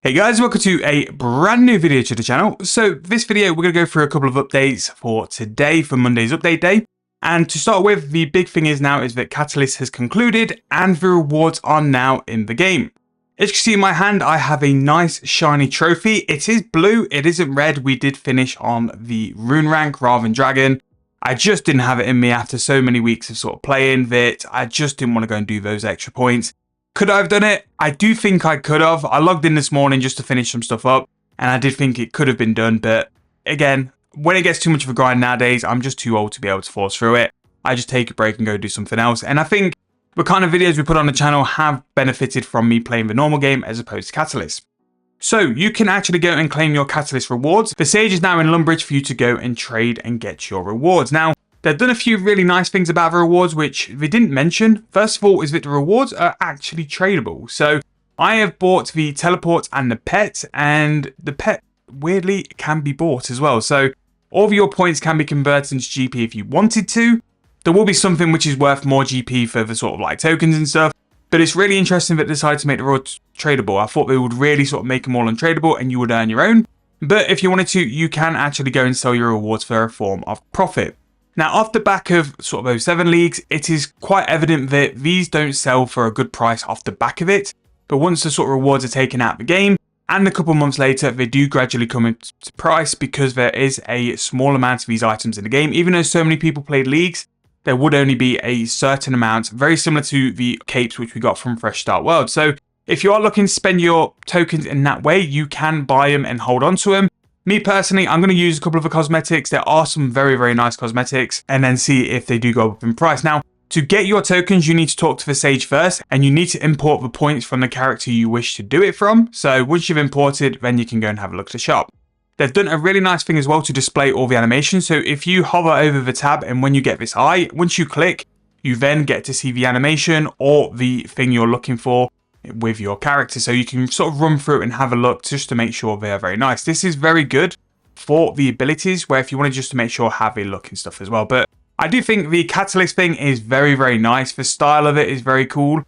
Hey guys, welcome to a brand new video to the channel. So this video, we're going to go through a couple of updates for today, for Monday's update day. And to start with, the big thing is that Catalyst has concluded and the rewards are now in the game. As you can see in my hand, I have a nice shiny trophy. It is blue, it isn't red. We did finish on the rune rank rather than dragon. I just didn't have it in me after so many weeks of sort of playing that I just didn't want to go and do those extra points. Could I have done it? I do think I could have. I logged in this morning just to finish some stuff up, and I did think it could have been done, but again, when it gets too much of a grind nowadays, I'm just too old to be able to force through it. I just take a break and go do something else, and I think the kind of videos we put on the channel have benefited from me playing the normal game as opposed to Catalyst. So you can actually go and claim your Catalyst rewards. The Sage is now in Lumbridge for you to go and trade and get your rewards. Now, they've done a few really nice things about the rewards, which they didn't mention. First of all, is that the rewards are actually tradable. So I have bought the teleport and the pet, and the pet weirdly can be bought as well. So all of your points can be converted into GP if you wanted to. There will be something which is worth more GP for the sort of like tokens and stuff. But it's really interesting that they decided to make the rewards tradable. I thought they would really sort of make them all untradeable and you would earn your own. But if you wanted to, you can actually go and sell your rewards for a form of profit. Now, off the back of sort of those 7 leagues, it is quite evident that these don't sell for a good price off the back of it. But once the sort of rewards are taken out of the game, and a couple months later, they do gradually come into price because there is a small amount of these items in the game. Even though so many people played leagues, there would only be a certain amount, very similar to the capes which we got from Fresh Start World. So if you are looking to spend your tokens in that way, you can buy them and hold on to them. Me personally, I'm going to use a couple of the cosmetics. There are some very, very nice cosmetics, and then see if they do go up in price. Now, to get your tokens, you need to talk to the Sage first, and you need to import the points from the character you wish to do it from. So once you've imported, then you can go and have a look at the shop. They've done a really nice thing as well to display all the animations. So if you hover over the tab, and when you get this eye, once you click, you then get to see the animation or the thing you're looking for with your character, so you can sort of run through and have a look just to make sure they are very nice. This is very good for the abilities, where if you want to just to make sure have a look and stuff as well. But I do think the Catalyst thing is very, very nice. The style of it is very cool.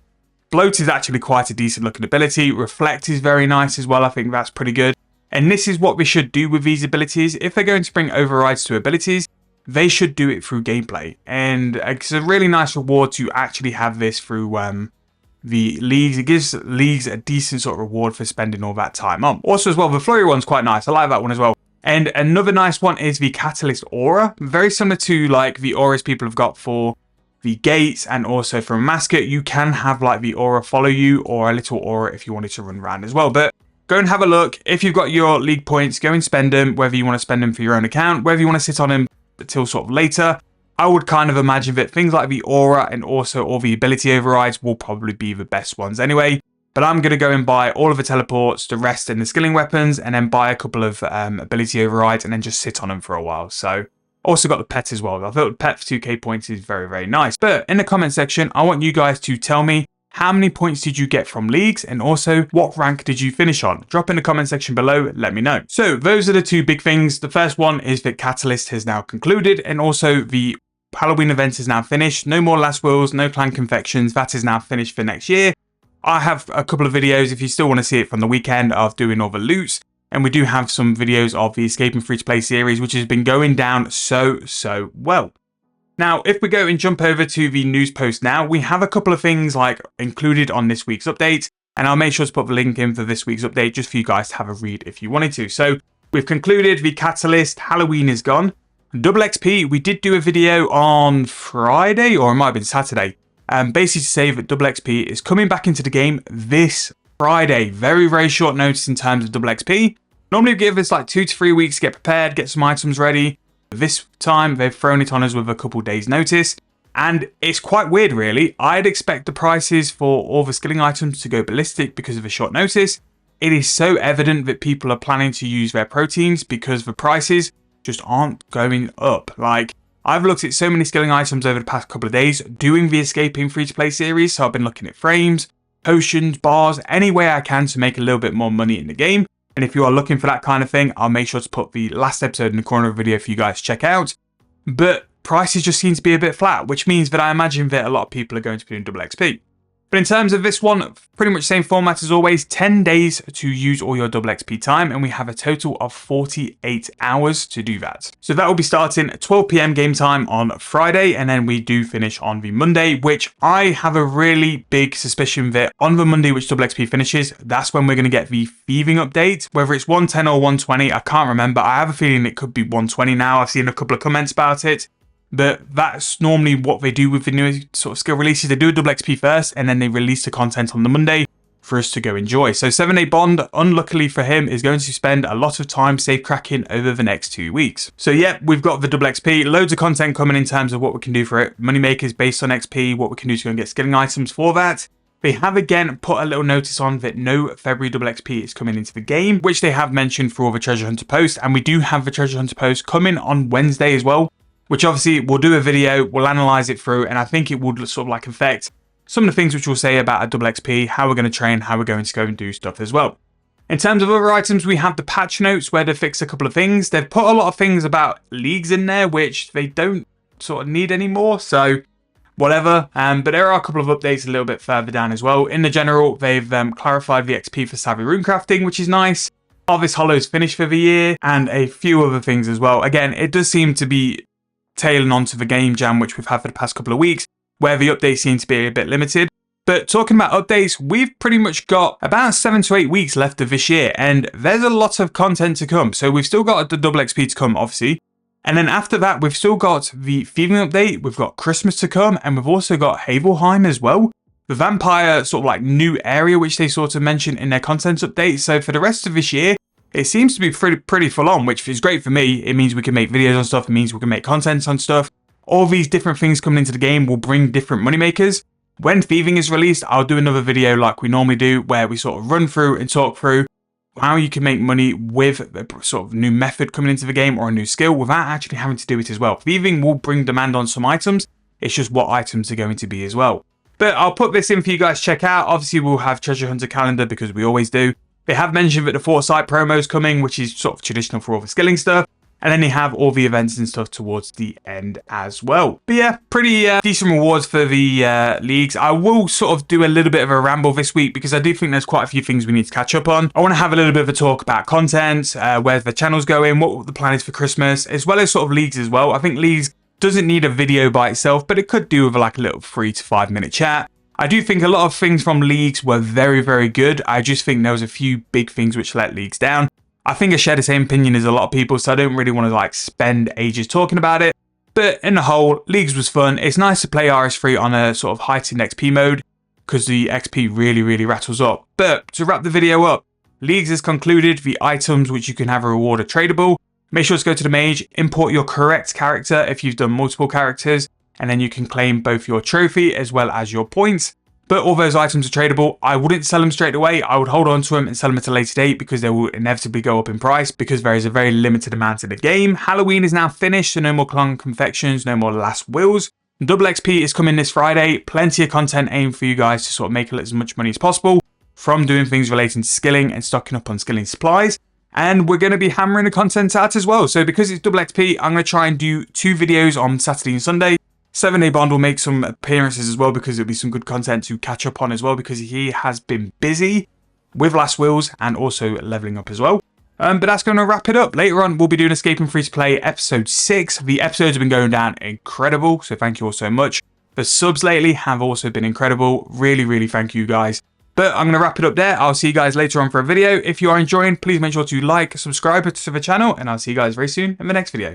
Bloat is actually quite a decent looking ability. Reflect is very nice as well. I think that's pretty good. And this is what we should do with these abilities. If they're going to bring overrides to abilities, they should do it through gameplay. And it's a really nice reward to actually have this through the leagues. It gives leagues a decent sort of reward for spending all that time on. Also as well, the Flurry one's quite nice. I like that one as well. And another nice one is the Catalyst Aura. Very similar to like the auras people have got for the gates and also from a mascot. You can have like the aura follow you, or a little aura if you wanted to run around as well. But go and have a look. If you've got your league points, go and spend them, whether you want to spend them for your own account, whether you want to sit on them until sort of later. I would kind of imagine that things like the aura and also all the ability overrides will probably be the best ones anyway. But I'm going to go and buy all of the teleports, the rest in the skilling weapons, and then buy a couple of ability overrides and then just sit on them for a while. So also got the pet as well. I thought the pet for 2k points is very, very nice. But in the comment section, I want you guys to tell me how many points did you get from leagues, and also what rank did you finish on? Drop in the comment section below, let me know. So those are the two big things. The first one is that Catalyst has now concluded, and also the Halloween event is now finished. No more last wills, no clan confections. That is now finished for next year. I have a couple of videos if you still want to see it from the weekend of doing all the loots. And we do have some videos of the Escaping Free to Play series, which has been going down so well. Now, if we go and jump over to the news post now, we have a couple of things like included on this week's update. And I'll make sure to put the link in for this week's update just for you guys to have a read if you wanted to. So we've concluded the Catalyst Halloween is gone. Double XP, we did do a video on Friday, or it might have been Saturday, basically to say that Double XP is coming back into the game this Friday. Very, very short notice in terms of Double XP. Normally give us like 2 to 3 weeks to get prepared, get some items ready. This time they've thrown it on us with a couple days notice. And it's quite weird really. I'd expect the prices for all the skilling items to go ballistic because of a short notice. It is so evident that people are planning to use their proteins because the prices just aren't going up. Like, I've looked at so many skilling items over the past couple of days doing the Escaping Free to Play series. So I've been looking at frames, potions, bars, any way I can to make a little bit more money in the game. And if you are looking for that kind of thing, I'll make sure to put the last episode in the corner of the video for you guys to check out. But prices just seem to be a bit flat, which means that I imagine that a lot of people are going to be doing Double XP. But in terms of this one, pretty much same format as always, 10 days to use all your double XP time, and we have a total of 48 hours to do that. So that will be starting at 12 PM game time on Friday, and then we do finish on the Monday, which I have a really big suspicion that on the Monday which double XP finishes, that's when we're going to get the thieving update. Whether it's 110 or 120, I can't remember. I have a feeling it could be 120 now. I've seen a couple of comments about it. But that's normally what they do with the new sort of skill releases. They do a double XP first, and then they release the content on the Monday for us to go enjoy. So 7-Day Bond, unluckily for him, is going to spend a lot of time safe cracking over the next 2 weeks. So yeah, we've got the double XP, loads of content coming in terms of what we can do for it. Moneymakers based on XP, what we can do to go and get skilling items for that. They have again put a little notice on that no February double XP is coming into the game, which they have mentioned for all the Treasure Hunter posts. And we do have the Treasure Hunter post coming on Wednesday as well, which obviously we'll do a video, we'll analyze it through, and I think it would sort of like affect some of the things which we'll say about a double XP, how we're going to train, how we're going to go and do stuff as well. In terms of other items, we have the patch notes where they fix a couple of things. They've put a lot of things about leagues in there, which they don't sort of need anymore, so whatever. But there are a couple of updates a little bit further down as well. In the general, they've clarified the XP for Savvy Runecrafting, which is nice. Harvest Hollow's finished for the year, and a few other things as well. Again, it does seem to be tailing onto the game jam which we've had for the past couple of weeks, where the updates seem to be a bit limited. But talking about updates, we've pretty much got about 7 to 8 weeks left of this year, and there's a lot of content to come. So we've still got the double XP to come, obviously. And then after that, we've still got the thieving update, we've got Christmas to come, and we've also got Havelheim as well. The vampire sort of like new area, which they sort of mentioned in their content update. So for the rest of this year, it seems to be pretty full on, which is great for me. It means we can make videos on stuff. It means we can make content on stuff. All these different things coming into the game will bring different moneymakers. When thieving is released, I'll do another video like we normally do, where we sort of run through and talk through how you can make money with a sort of new method coming into the game or a new skill without actually having to do it as well. Thieving will bring demand on some items. It's just what items are going to be as well. But I'll put this in for you guys to check out. Obviously, we'll have Treasure Hunter calendar because we always do. They have mentioned that the Foresight promo is coming, which is sort of traditional for all the skilling stuff. And then they have all the events and stuff towards the end as well. But yeah, pretty decent rewards for the leagues. I will sort of do a little bit of a ramble this week because I do think there's quite a few things we need to catch up on. I want to have a little bit of a talk about content, where the channel's going, what the plan is for Christmas, as well as sort of leagues as well. I think leagues doesn't need a video by itself, but it could do with like a little 3 to 5 minute chat. I do think a lot of things from leagues were very, very good. I just think there was a few big things which let leagues down. I think I share the same opinion as a lot of people, so I don't really want to like spend ages talking about it. But in the whole, leagues was fun. It's nice to play RS3 on a sort of heightened XP mode because the XP really, really rattles up. But to wrap the video up, leagues has concluded. The items which you can have a reward are tradable. Make sure to go to the mage, import your correct character if you've done multiple characters, and then you can claim both your trophy as well as your points. But all those items are tradable. I wouldn't sell them straight away. I would hold on to them and sell them at a later date because they will inevitably go up in price because there is a very limited amount in the game. Halloween is now finished, so no more clone confections, no more last wills. Double XP is coming this Friday. Plenty of content aimed for you guys to sort of make as much money as possible from doing things relating to skilling and stocking up on skilling supplies. And we're going to be hammering the content out as well. So because it's double XP, I'm going to try and do 2 videos on Saturday and Sunday. 7-Day Bond will make some appearances as well because it'll be some good content to catch up on as well because he has been busy with Last Wills and also leveling up as well. But that's going to wrap it up. Later on, we'll be doing Escaping Free to Play episode 6. The episodes have been going down incredible, so thank you all so much. The subs lately have also been incredible. Really, really thank you guys. But I'm going to wrap it up there. I'll see you guys later on for a video. If you are enjoying, please make sure to like, subscribe to the channel, and I'll see you guys very soon in the next video.